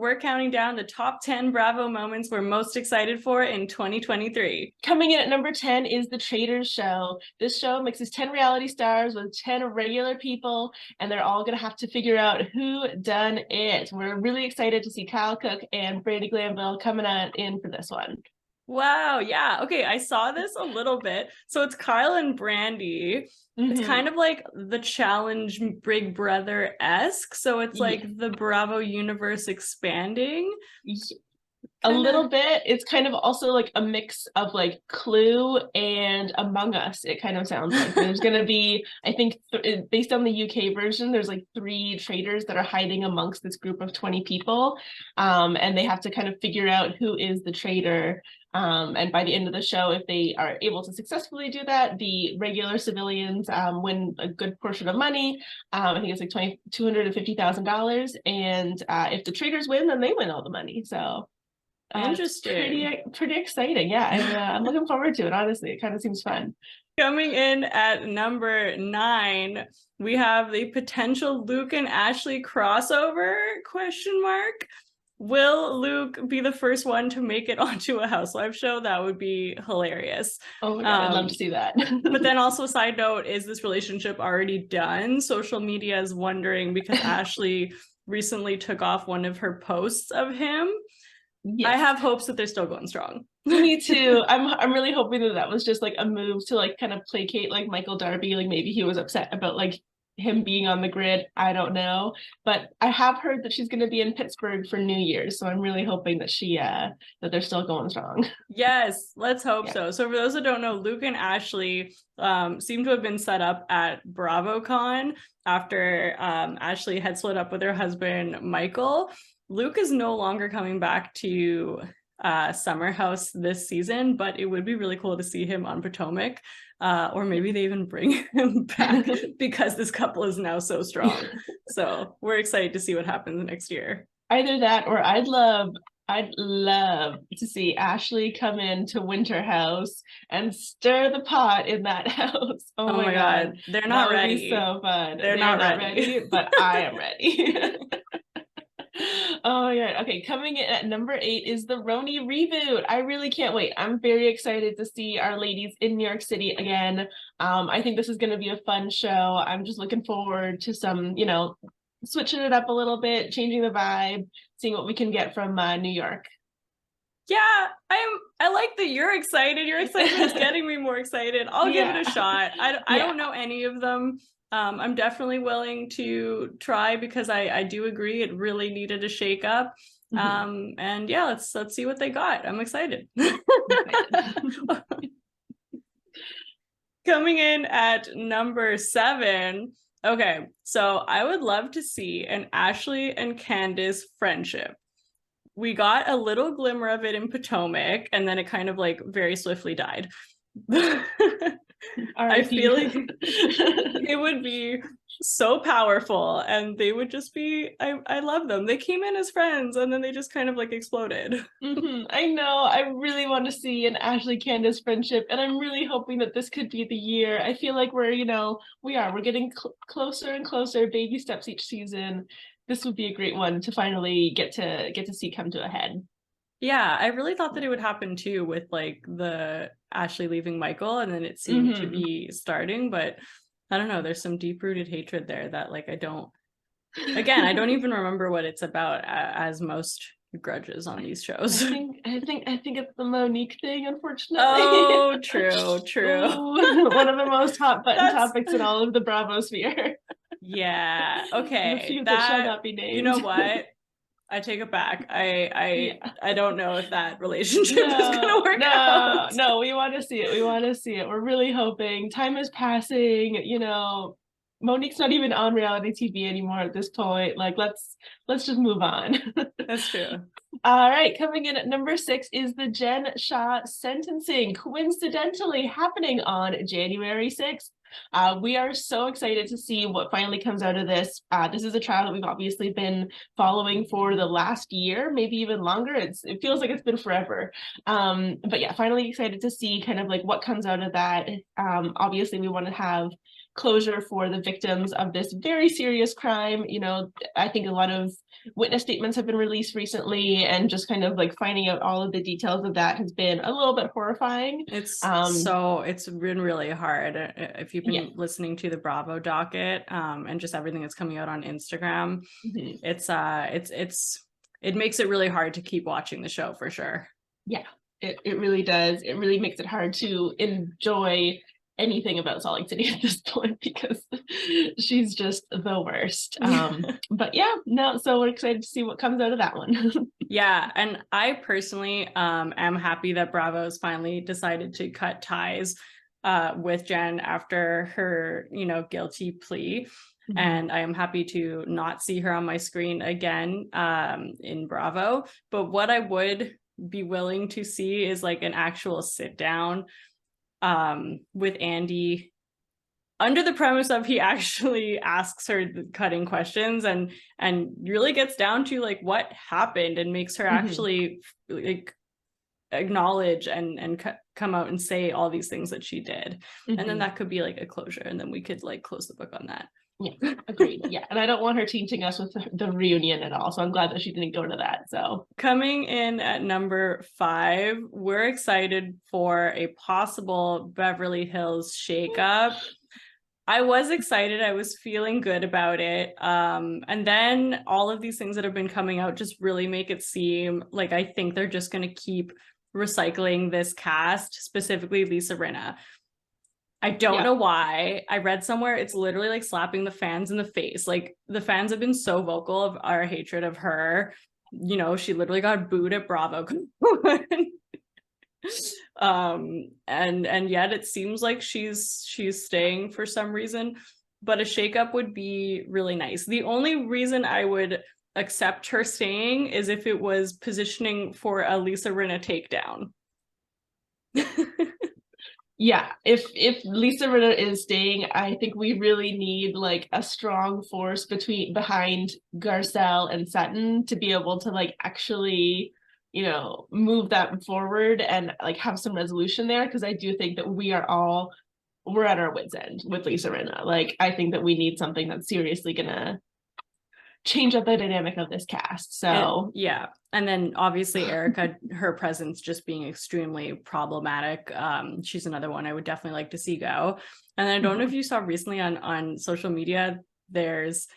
we're counting down the top 10 Bravo moments we're most excited for in 2023. Coming in at number 10 is the Traitors show. This show mixes 10 reality stars with 10 regular people, and they're all going to have to figure out who done it. We're really excited to see Kyle Cook and Brady Glanville coming in for this one. Wow, yeah. Okay, I saw this a little bit. So it's Kyle and Brandy. It's kind of like the Challenge Big Brother-esque. So it's like the Bravo universe expanding. A little bit. It's kind of also like a mix of like Clue and Among Us. It kind of sounds like there's going to be, I think, based on the UK version, there's like 3 traitors that are hiding amongst this group of 20 people, and they have to kind of figure out who is the traitor. And by the end of the show, if they are able to successfully do that, the regular civilians win a good portion of money. I think it's like $250,000, and if the traitors win, then they win all the money. So. Interesting. Pretty exciting. Yeah, I'm looking forward to it. Honestly, it kind of seems fun. Coming in at number 9, we have the potential Luke and Ashley crossover ? Will Luke be the first one to make it onto a Housewives show? That would be hilarious. Oh my God, I'd love to see that. But then also, side note, is this relationship already done? Social media is wondering because Ashley recently took off one of her posts of him. Yes. I have hopes that they're still going strong. Me too. I'm really hoping that was just like a move to like kind of placate like Michael Darby. Like maybe he was upset about like him being on the grid. I don't know, but I have heard that she's going to be in Pittsburgh for New Year's, so I'm really hoping that that they're still going strong. Yes, let's hope so. So for those that don't know, Luke and Ashley seem to have been set up at BravoCon after Ashley had split up with her husband Michael. Luke is no longer coming back to Summer House this season, but it would be really cool to see him on Potomac, or maybe they even bring him back because this couple is now so strong. So we're excited to see what happens next year. Either that, or I'd love to see Ashley come into Winter House and stir the pot in that house. Oh my God. They're not ready. That would be so fun. They're not ready, but I am ready. Oh my God. Okay, coming in at number 8 is the RHONY Reboot. I really can't wait. I'm very excited to see our ladies in New York City again. I think this is going to be a fun show. I'm just looking forward to some, switching it up a little bit, changing the vibe, seeing what we can get from New York. Yeah, I like that you're excited. Your excitement is getting me more excited. I'll give it a shot. I don't know any of them. I'm definitely willing to try because I do agree it really needed a shakeup. And yeah, let's see what they got. I'm excited. Coming in at number 7. Okay, so I would love to see an Ashley and Candiace friendship. We got a little glimmer of it in Potomac, and then it kind of like very swiftly died. I feel like it would be so powerful, and they would just be, I love them. They came in as friends, and then they just kind of like exploded. I know. I really want to see an Ashley Candiace friendship, and I'm really hoping that this could be the year. I feel like we're getting closer and closer, baby steps each season. This would be a great one to finally get to see come to a head. Yeah, I really thought that it would happen too with like the Ashley leaving Michael, and then it seemed to be starting, but I don't know, there's some deep-rooted hatred there that like I don't even remember what it's about, as most grudges on these shows. I think it's the Monique thing, unfortunately. Oh, true. Ooh, one of the most hot button topics in all of the Bravo sphere. Yeah, okay. That shall not be named. You know what? I take it back. I don't know if that relationship is gonna work out. No, we want to see it. We're really hoping. Time is passing, Monique's not even on reality TV anymore at this point. Like, let's just move on. That's true. All right, coming in at number 6 is the Jen Shah sentencing, coincidentally happening on January 6th. We are so excited to see what finally comes out of this. This is a trial that we've obviously been following for the last year, maybe even longer. It feels like it's been forever. But yeah, finally excited to see kind of like what comes out of that. Obviously, we want to have closure for the victims of this very serious crime. You know, I think a lot of witness statements have been released recently, and just kind of like finding out all of the details of that has been a little bit horrifying. It's been really hard. If you've been listening to the Bravo docket, and just everything that's coming out on Instagram, it makes it really hard to keep watching the show for sure. Yeah, it really does. It really makes it hard to enjoy anything about Salt Lake City at this point, because she's just the worst. But yeah, no, so we're excited to see what comes out of that one. Yeah, and I personally am happy that Bravo's finally decided to cut ties with Jen after her, guilty plea. And I am happy to not see her on my screen again in Bravo. But what I would be willing to see is like an actual sit down with Andy, under the premise of he actually asks her the cutting questions and really gets down to like what happened, and makes her actually like acknowledge and come out and say all these things that she did. And then that could be like a closure, and then we could like close the book on that. Yeah, agreed. Yeah, and I don't want her teaching us with the reunion at all, so I'm glad that she didn't go to that. So coming in at number 5, we're excited for a possible Beverly Hills shakeup. I was excited. I was feeling good about it. And then all of these things that have been coming out just really make it seem like I think they're just going to keep recycling this cast, specifically Lisa Rinna. I don't know why. I read somewhere it's literally like slapping the fans in the face. Like, the fans have been so vocal of our hatred of her. She literally got booed at Bravo. And yet it seems like she's staying for some reason. But a shakeup would be really nice. The only reason I would accept her staying is if it was positioning for a Lisa Rinna takedown. Yeah, if Lisa Rinna is staying, I think we really need like a strong force behind Garcelle and Sutton to be able to like actually, move that forward and like have some resolution there, because I do think that we're at our wits' end with Lisa Rinna. Like, I think that we need something that's seriously gonna change up the dynamic of this cast. So and then obviously Erica, her presence just being extremely problematic. She's another one I would definitely like to see go. And I don't know if you saw recently on social media, there's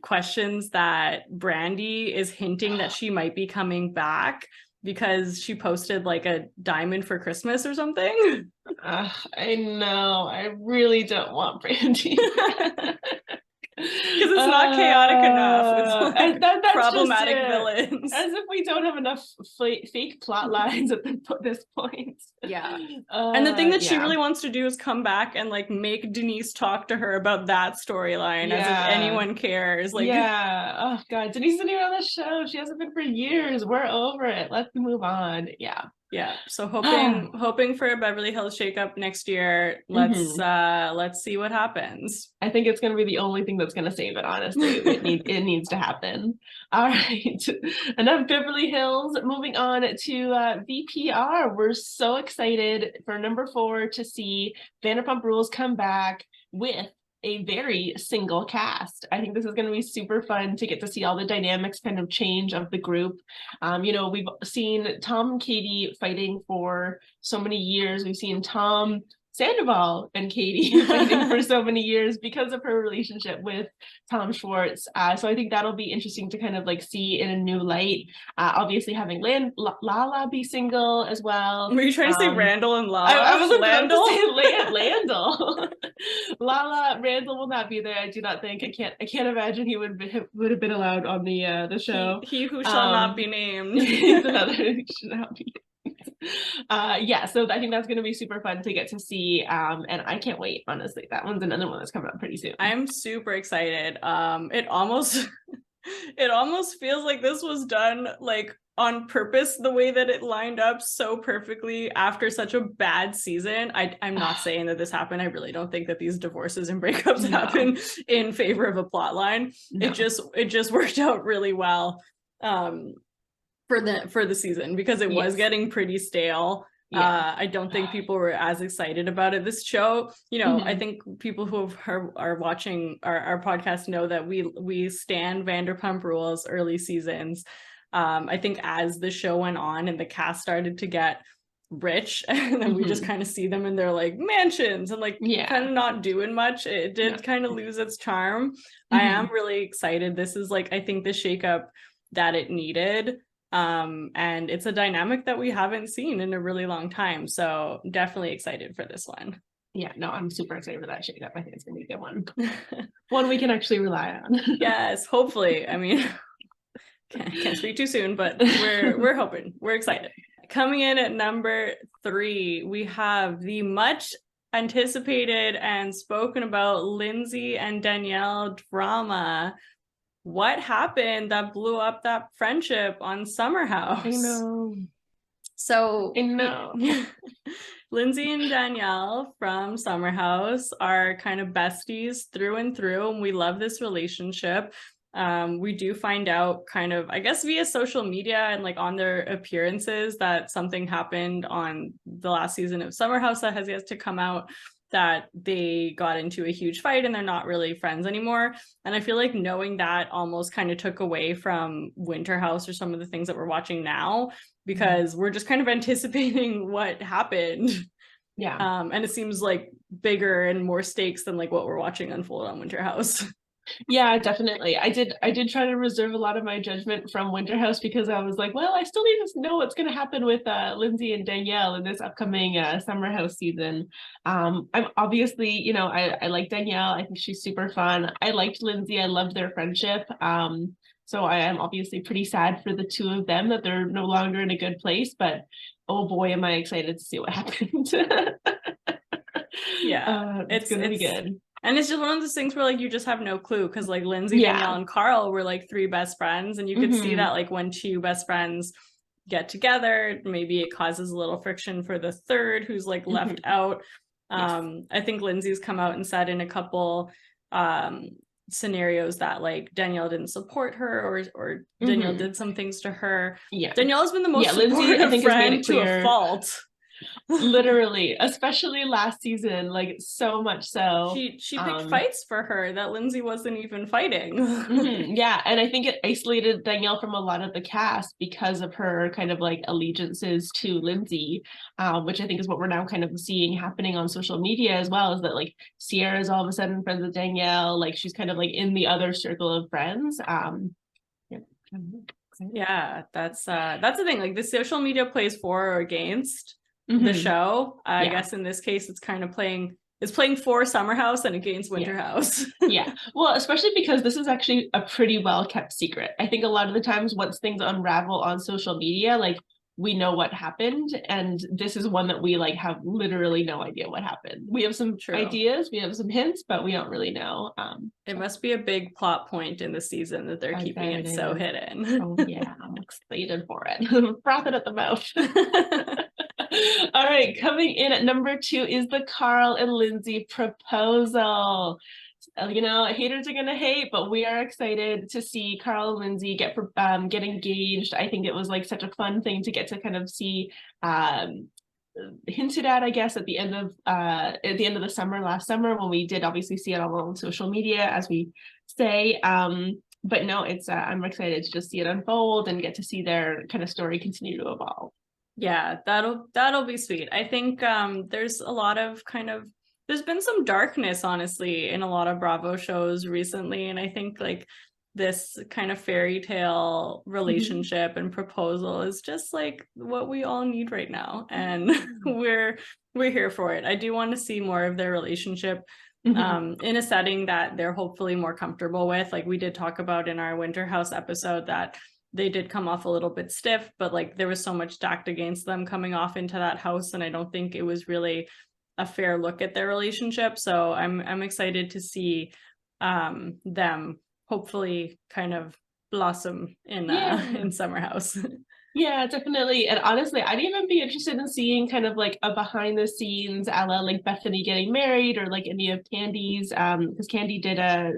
questions that Brandy is hinting that she might be coming back because she posted like a diamond for Christmas or something. I know, I really don't want Brandy. Because it's not chaotic enough. It's like that's problematic villains. As if we don't have enough fake plot lines at this point. Yeah. And the thing that she really wants to do is come back and like make Denise talk to her about that storyline, as if anyone cares. Like, oh god, Denise isn't even on the show. She hasn't been for years. We're over it. Let's move on. Yeah. So hoping for a Beverly Hills shakeup next year. Let's see what happens. I think it's going to be the only thing that's going to save it. Honestly, it needs to happen. All right, enough Beverly Hills. Moving on to VPR. We're so excited for number 4 to see Vanderpump Rules come back with a very single cast. I think this is going to be super fun to get to see all the dynamics kind of change of the group. We've seen Tom and Katie fighting for so many years. We've seen Tom Sandoval and Katie fighting for so many years because of her relationship with Tom Schwartz. So I think that'll be interesting to kind of like see in a new light. Obviously having Lala be single as well. Were you trying to say Randall and Lala? I was about to say Landell. Lala, Randall will not be there. I do not think. I can't imagine he would have been allowed on the show. He who shall not be named. He's another who should not be. So I think that's going to be super fun to get to see, and I can't wait. Honestly, that one's another one that's coming up pretty soon. I'm super excited. It almost feels like this was done like on purpose, the way that it lined up so perfectly after such a bad season. I'm not saying that this happened. I really don't think that these divorces and breakups happen in favor of a plot line. It just worked out really well for the season, because it was getting pretty stale. I don't think people were as excited about it. This show, you know, I think people who are watching our podcast know that we stand Vanderpump Rules early seasons. I think as the show went on and the cast started to get rich, and then we just kind of see them in their like mansions and like kind of not doing much, it did kind of lose its charm. I am really excited. This is like, I think, the shakeup that it needed. And it's a dynamic that we haven't seen in a really long time. So definitely excited for this one. Yeah, no, I'm super excited for that shakeup. I think it's gonna be a good one. One we can actually rely on. Yes, hopefully. I mean, can't speak too soon, but we're hoping. We're excited. Coming in at number 3, we have the much anticipated and spoken about Lindsay and Danielle drama. What happened that blew up that friendship on Summer House? I know. So I know. Lindsay and Danielle from Summer House are kind of besties through and through, and we love this relationship. We do find out kind of, I guess, via social media and like on their appearances that something happened on the last season of Summer House that has yet to come out, that they got into a huge fight and they're not really friends anymore. And I feel like knowing that almost kind of took away from Winter House or some of the things that we're watching now, because we're just kind of anticipating what happened. Yeah. And it seems like bigger and more stakes than like what we're watching unfold on Winter House. Yeah, definitely. I did try to reserve a lot of my judgment from Winter House because I was like, well, I still need to know what's going to happen with Lindsay and Danielle in this upcoming Summer House season. I'm obviously, you know, I like Danielle. I think she's super fun. I liked Lindsay. I loved their friendship. So I am obviously pretty sad for the two of them that they're no longer in a good place, but oh boy, am I excited to see what happens. Yeah, it's gonna be good. And it's just one of those things where like you just have no clue, because like Lindsay, Danielle, and Carl were like 3 best friends, and you could see that like when 2 best friends get together, maybe it causes a little friction for the third who's like left out. I think Lindsay's come out and said in a couple scenarios that like Danielle didn't support her, or Danielle did some things to her. Danielle's been the most Lindsay, I think, friend to a fault. Literally, especially last season, like so much so. She picked fights for her that Lindsay wasn't even fighting. Yeah, and I think it isolated Danielle from a lot of the cast because of her kind of like allegiances to Lindsay, which I think is what we're now kind of seeing happening on social media as well, is that like Sierra's all of a sudden friends with Danielle, like she's kind of like in the other circle of friends. Yeah, that's the thing. Like the social media plays for or against the show. I guess in this case it's kind of playing for Summer House and against Winter House. Yeah, well, especially because this is actually a pretty well kept secret. I think a lot of the times once things unravel on social media, like we know what happened, and this is one that we like have literally no idea what happened. We have some ideas, we have some hints, but we don't really know. It must be a big plot point in the season that they're keeping it so hidden. Oh yeah, I'm excited for it. Froth it at the mouth. All right, coming in at number 2 is the Carl and Lindsay proposal. You know, haters are gonna hate, but we are excited to see Carl and Lindsay get engaged. I think it was like such a fun thing to get to kind of see hinted at, I guess, at the end of the summer last summer, when we did obviously see it all on social media, as we say. But no, it's I'm excited to just see it unfold and get to see their kind of story continue to evolve. Yeah, that'll be sweet. I think there's a lot of there's been some darkness, honestly, in a lot of Bravo shows recently, and I think like this kind of fairy tale relationship and proposal is just like what we all need right now, and we're here for it. I do want to see more of their relationship in a setting that they're hopefully more comfortable with. Like we did talk about in our Winter House episode that they did come off a little bit stiff, but like there was so much stacked against them coming off into that house, and I don't think it was really a fair look at their relationship. So I'm excited to see them hopefully kind of blossom in Summer House. Yeah, definitely. And honestly, I'd even be interested in seeing kind of like a behind the scenes a la like Bethany getting married or like any of Candy's because Candy did a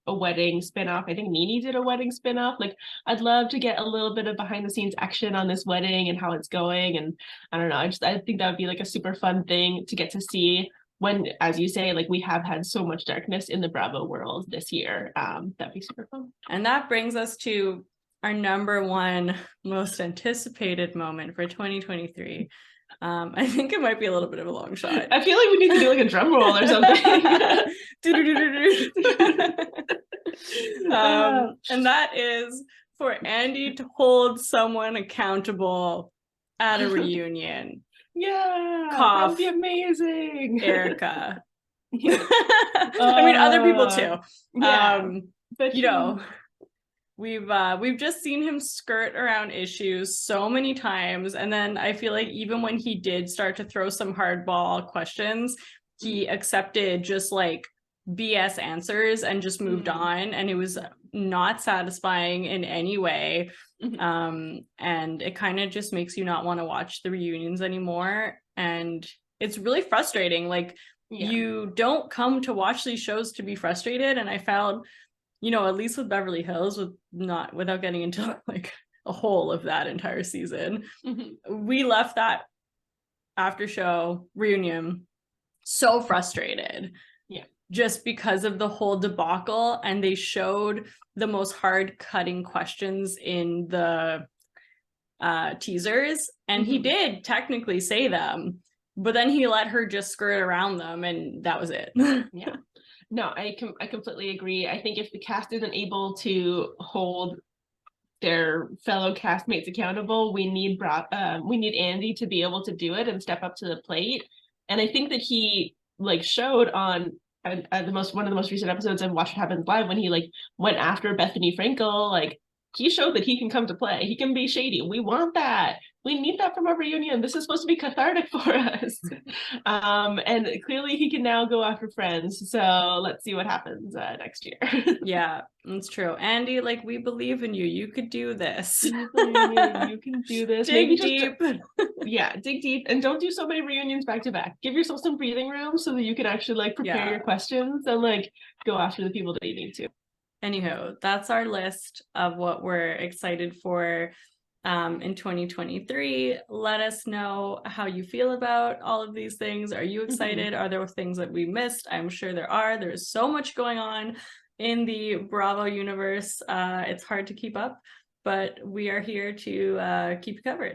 wedding spinoff. I think Nene did a wedding spinoff. Like I'd love to get a little bit of behind the scenes action on this wedding and how it's going. And I don't know, I think that would be like a super fun thing to get to see when, as you say, like we have had so much darkness in the Bravo world this year. That'd be super fun. And that brings us to our number one most anticipated moment for 2023. I think it might be a little bit of a long shot. I feel like we need to do like a drum roll or something. And that is for Andy to hold someone accountable at a reunion. Yeah, Cough, that would be amazing. Erica. I mean, other people too. Yeah, but you know, we've just seen him skirt around issues so many times, and then I feel like even when he did start to throw some hardball questions, he accepted just like BS answers and just moved on, and it was not satisfying in any way. And it kind of just makes you not want to watch the reunions anymore, and it's really frustrating. Like you don't come to watch these shows to be frustrated, and I found, you know, at least with Beverly Hills, without getting into like a whole of that entire season, we left that after show reunion so frustrated. Yeah. Just because of the whole debacle, and they showed the most hard cutting questions in the teasers, and he did technically say them, but then he let her just skirt around them, and that was it. Yeah. No, I completely agree. I think if the cast isn't able to hold their fellow castmates accountable, we need Andy to be able to do it and step up to the plate. And I think that he like showed on one of the most recent episodes of Watch What Happens Live when he like went after Bethany Frankel. Like he showed that he can come to play. He can be shady. We want that. We need that from our reunion. This is supposed to be cathartic for us. And clearly he can now go after friends. So let's see what happens next year. Yeah, that's true. Andy, like, we believe in you. You could do this. You can do this. Dig Maybe deep. Dig deep, and don't do so many reunions back to back. Give yourself some breathing room so that you can actually like prepare your questions and like go after the people that you need to. Anywho, that's our list of what we're excited for in 2023. Let us know how you feel about all of these things. Are you excited? Are there things that we missed? I'm sure there are. There's so much going on in the Bravo universe. It's hard to keep up, but we are here to keep you covered.